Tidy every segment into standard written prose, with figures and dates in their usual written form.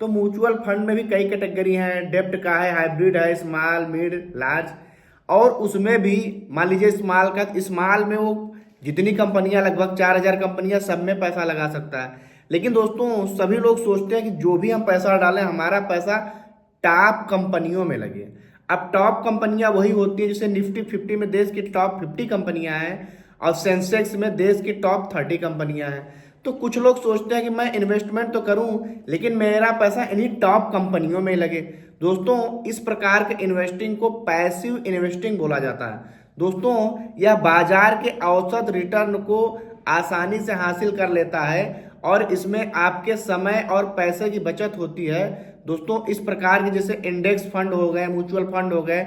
तो mutual fund में भी कई कैटेगरी हैं, डेब्ट का है, हाइब्रिड है, स्मॉल, मिड, लार्ज। और उसमें भी मान लीजिए स्मॉल का, स्मॉल में वो जितनी कंपनियां, लगभग 4,000 कंपनियां, सब में पैसा लगा सकता है। लेकिन दोस्तों सभी लोग सोचते हैं कि जो भी हम पैसा डालें हमारा पैसा टॉप कंपनियों में लगे। अब टॉप कंपनियां वही होती हैं जैसे निफ्टी 50 में देश की टॉप 50 कंपनियां हैं और सेंसेक्स में देश की टॉप 30 कंपनियां हैं। तो कुछ लोग सोचते हैं कि मैं इन्वेस्टमेंट तो करूं लेकिन मेरा पैसा इन्हीं टॉप कंपनियों में लगे। दोस्तों इस प्रकार के इन्वेस्टिंग को पैसिव इन्वेस्टिंग बोला जाता है। दोस्तों यह बाजार के औसत रिटर्न को आसानी से हासिल कर लेता है और इसमें आपके समय और पैसे की बचत होती है। दोस्तों इस प्रकार के जैसे इंडेक्स फंड हो गए, म्यूचुअल फंड हो गए,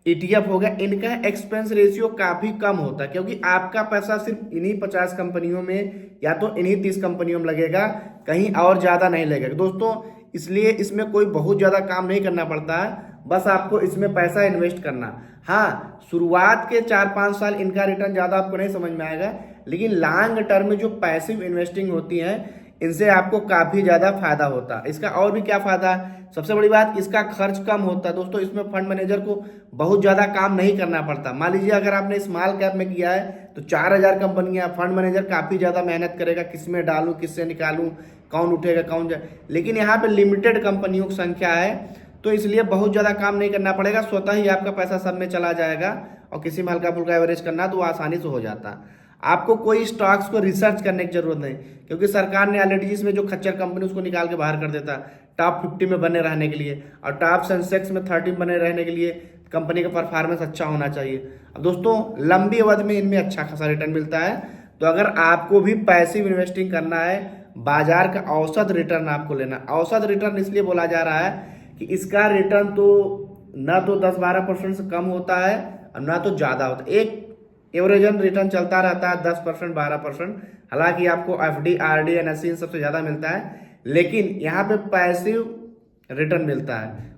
ईटीएफ हो गया, इनका एक्सपेंस रेशियो काफी कम होता है क्योंकि आपका पैसा सिर्फ इन्हीं 50 कंपनियों में या तो इन्हीं 30 कंपनियों में लगेगा, कहीं और ज्यादा नहीं लगेगा। दोस्तों इसलिए इसमें कोई बहुत ज्यादा काम नहीं करना पड़ता है, बस आपको इसमें पैसा इन्वेस्ट करना। हाँ, शुरुआत के 4-5 साल इनका रिटर्न ज्यादा आपको नहीं समझ में आएगा, लेकिन लॉन्ग टर्म में जो पैसिव इन्वेस्टिंग होती है इनसे आपको काफी ज्यादा फायदा होता है। इसका और भी क्या फायदा है, सबसे बड़ी बात इसका खर्च कम होता है। दोस्तों इसमें फंड मैनेजर को बहुत ज्यादा काम नहीं करना पड़ता। मान लीजिए अगर आपने स्मॉल कैप में किया है तो 4,000 कंपनियां, फंड मैनेजर काफी ज्यादा मेहनत करेगा, किसमें डालूं, किससे निकालूं, कौन उठेगा कौन जाए। लेकिन यहाँ पे लिमिटेड कंपनियों की संख्या है तो इसलिए बहुत ज्यादा काम नहीं करना पड़ेगा, स्वतः ही आपका पैसा सब में चला जाएगा और किसी में हल्का फुल्का एवरेज करना तो आसानी से हो जाता है। आपको कोई स्टॉक्स को रिसर्च करने की जरूरत नहीं क्योंकि सरकार ने ऑलरेडी जिसमें जो खच्चर कंपनी उसको निकाल के बाहर कर देता है टॉप 50 में बने रहने के लिए, और टॉप सेंसेक्स में 30 बने रहने के लिए कंपनी का परफॉर्मेंस अच्छा होना चाहिए। अब दोस्तों लंबी अवधि में इनमें अच्छा खासा रिटर्न मिलता है। तो अगर आपको भी पैसिव इन्वेस्टिंग करना है, बाजार का औसत रिटर्न आपको लेना। औसत रिटर्न इसलिए बोला जा रहा है कि इसका रिटर्न तो ना तो 10-12% से कम होता है और ना तो ज्यादा होता है। एक एवरेजन रिटर्न चलता रहता है 10%, 12%। हालांकि आपको एफडी, आरडी, एनएससी इन सबसे ज्यादा मिलता है, लेकिन यहाँ पे पैसिव रिटर्न मिलता है।